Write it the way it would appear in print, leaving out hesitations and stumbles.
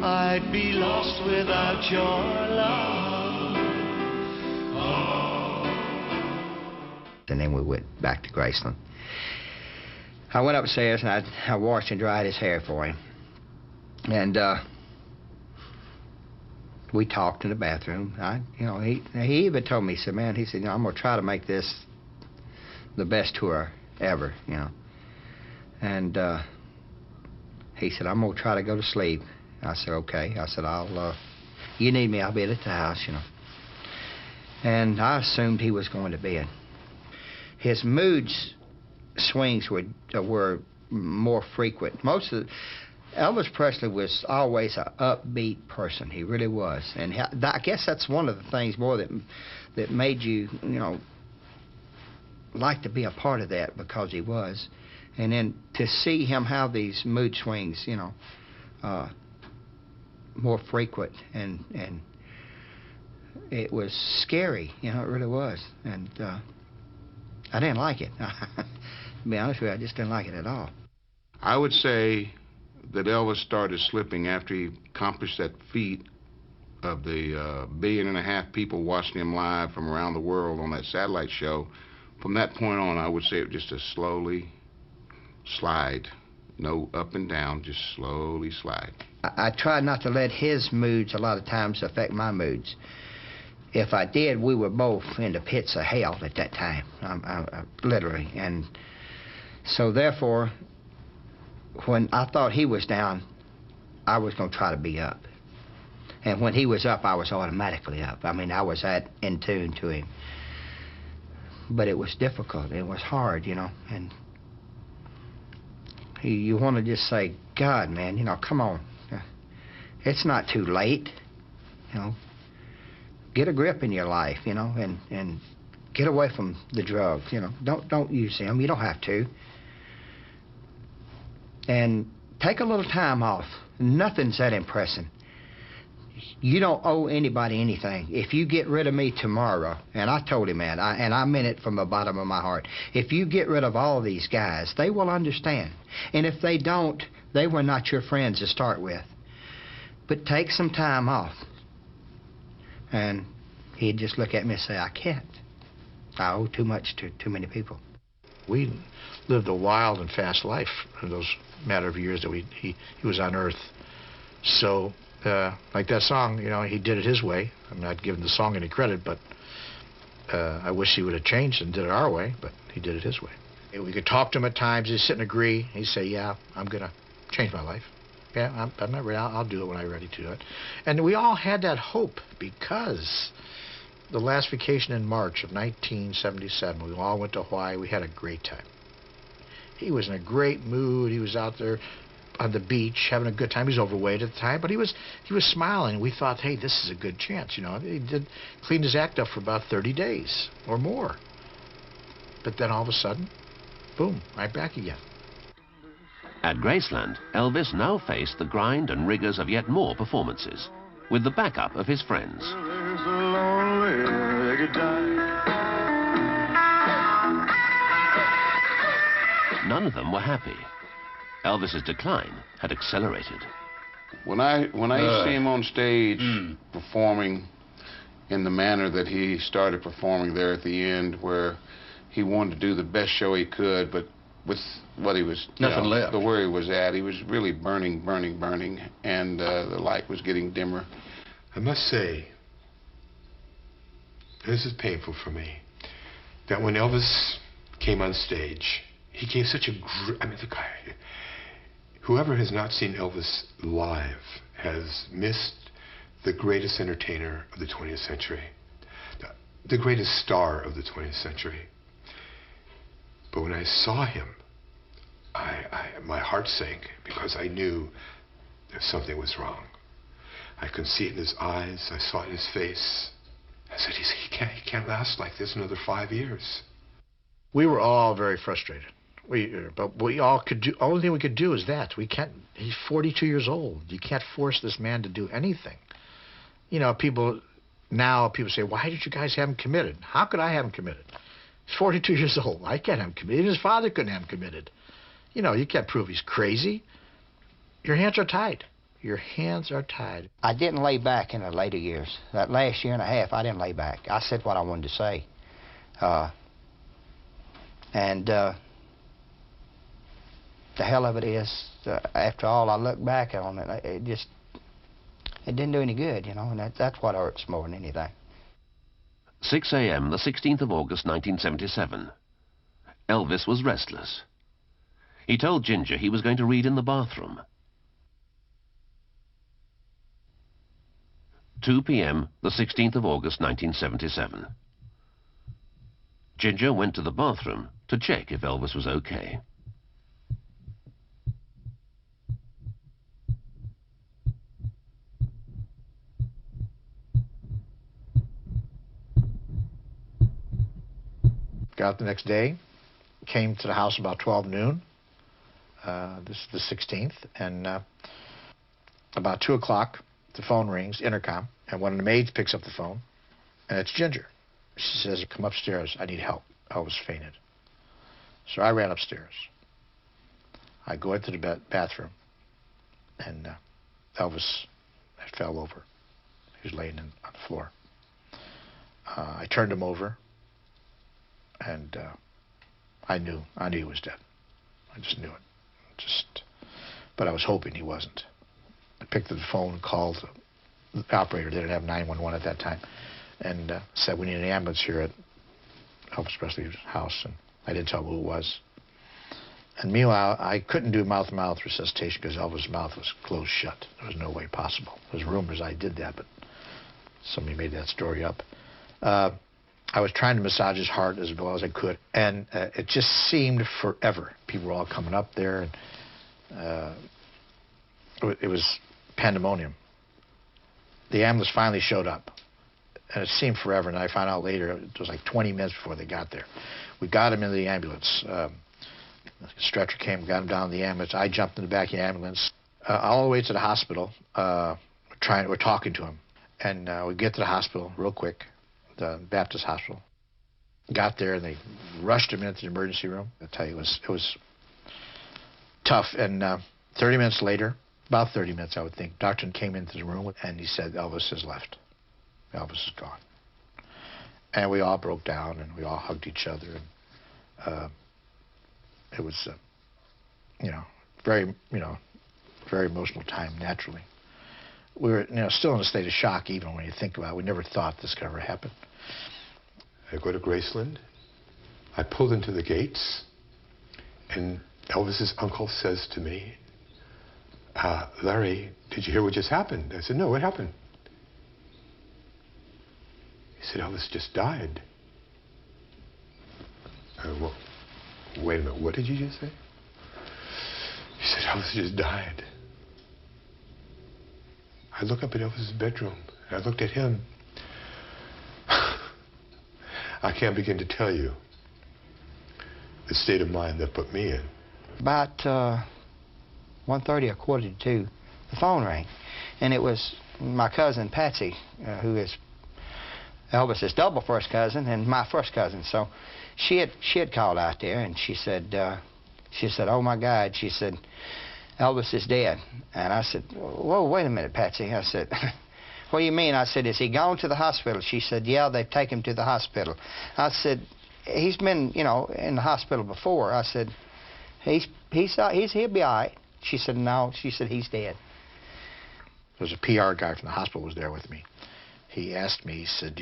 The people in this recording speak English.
I'd be lost without your love. And then we went back to Graceland. I went upstairs and I washed and dried his hair for him. And we talked in the bathroom. He even told me, he said, man, I'm going to try to make this the best tour ever, And he said, I'm going to try to go to sleep. I said, okay. I said, you need me, I'll be at the house, And I assumed he was going to bed. His mood swings were more frequent. Elvis Presley was always an upbeat person. He really was. And I guess that's one of the things more that made you, like to be a part of that, because he was. And then to see him have these mood swings, more frequent, and it was scary, it really was. And I didn't like it. To be honest with you, I just didn't like it at all. I would say that Elvis started slipping after he accomplished that feat of the 1.5 billion people watching him live from around the world on that satellite show. From that point on, I would say it was just a slowly slide. No up and down, just slowly slide. I tried not to let his moods a lot of times affect my moods. If I did, we were both in the pits of hell at that time, literally. And so therefore, when I thought he was down, I was going to try to be up. And when he was up, I was automatically up. I mean, I was in tune to him. But it was difficult. It was hard, And you want to just say, God, man, come on. It's not too late, Get a grip in your life, and get away from the drugs, Don't use them. You don't have to. And take a little time off. Nothing's that impressive. You don't owe anybody anything. If you get rid of me tomorrow, and I told him that, and I meant it from the bottom of my heart, if you get rid of all these guys, they will understand. And if they don't, they were not your friends to start with. But take some time off. And he'd just look at me and say, I can't. I owe too much to too many people. We lived a wild and fast life in those matter of years that he was on Earth. So, like that song, he did it his way. I'm not giving the song any credit, but I wish he would have changed and did it our way, but he did it his way. We could talk to him at times. He'd sit and agree. He'd say, yeah, I'm going to change my life. Yeah, I'm not ready. I'll do it when I'm ready to do it. And we all had that hope, because the last vacation in March of 1977, we all went to Hawaii. We had a great time. He was in a great mood. He was out there on the beach having a good time. He was overweight at the time, but he was smiling. We thought, hey, this is a good chance. He cleaned his act up for about 30 days or more. But then all of a sudden, boom, right back again. At Graceland, Elvis now faced the grind and rigors of yet more performances, with the backup of his friends. None of them were happy. Elvis's decline had accelerated. When I see him on stage performing in the manner that he started performing there at the end, where he wanted to do the best show he could, but with what he was, nothing left. Where he was at, he was really burning, and the light was getting dimmer. I must say, this is painful for me, that when Elvis came on stage, he gave such a the guy, whoever has not seen Elvis live has missed the greatest entertainer of the 20th century, the greatest star of the 20th century. But when I saw him, my heart sank, because I knew that something was wrong. I could see it in his eyes. I saw it in his face. I said, he can't last like this another 5 years. We were all very frustrated. But we all could do. Only thing we could do is that we can't. He's 42 years old. You can't force this man to do anything. People say, why did you guys have him committed? How could I have him committed? He's 42 years old. I can't have him committed. His father couldn't have him committed. You can't prove he's crazy. Your hands are tied. Your hands are tied. I didn't lay back in the later years. That last year and a half, I didn't lay back. I said what I wanted to say. The hell of it is, after all, I look back on it, it didn't do any good, you know, and that's what hurts more than anything. 6 a.m., the 16th of August, 1977. Elvis was restless. He told Ginger he was going to read in the bathroom. 2 p.m., the 16th of August, 1977. Ginger went to the bathroom to check if Elvis was okay. Got up the next day, came to the house about 12 noon, this is the 16th, and about 2 o'clock, the phone rings, intercom, and one of the maids picks up the phone, and it's Ginger. She says, come upstairs, I need help. Elvis fainted. So I ran upstairs. I go into the bathroom, and Elvis had fell over. He was laying on the floor. I turned him over, and I knew he was dead. I just knew it. But I was hoping he wasn't. I picked up the phone, called the operator. They didn't have 911 at that time, and said, we need an ambulance here at Elvis Presley's house, and I didn't tell him who it was. And meanwhile, I couldn't do mouth-to-mouth resuscitation because Elvis' mouth was closed shut. There was no way possible. There's rumors I did that, but somebody made that story up. I was trying to massage his heart as well as I could, and it just seemed forever. People were all coming up there, and it was pandemonium. The ambulance finally showed up, and it seemed forever, and I found out later it was like 20 minutes before they got there. We got him into the ambulance. The stretcher came, got him down to the ambulance. I jumped in the back of the ambulance. All the way to the hospital, we're talking to him, and we get to the hospital real quick, the Baptist hospital. Got there, and they rushed him into the emergency room. I tell you, it was tough. And 30 minutes later, about 30 minutes, I would think, Doctor came into the room, and he said, Elvis has left. Elvis is gone. And we all broke down, and we all hugged each other. And it was, very emotional time, naturally. We were, still in a state of shock, even when you think about it. We never thought this could ever happen. I go to Graceland. I pulled into the gates, and Elvis's uncle says to me, Larry, did you hear what just happened? I said, no, what happened? He said, Elvis just died. Well, wait a minute, what did you just say? He said, Elvis just died. I look up at Elvis's bedroom, and I looked at him. I can't begin to tell you the state of mind that put me in. About 1:30 or 1:45, the phone rang, and it was my cousin Patsy, who is Elvis's double first cousin and my first cousin. So she had called out there, and she said, oh my God, she said, Elvis is dead. And I said, whoa, wait a minute, Patsy. I said, what do you mean? I said, is he gone to the hospital? She said, yeah, they've taken him to the hospital. I said, he's been, in the hospital before. I said, he'll be all right. She said, no. She said, he's dead. There was a PR guy from the hospital was there with me. He asked me, he said,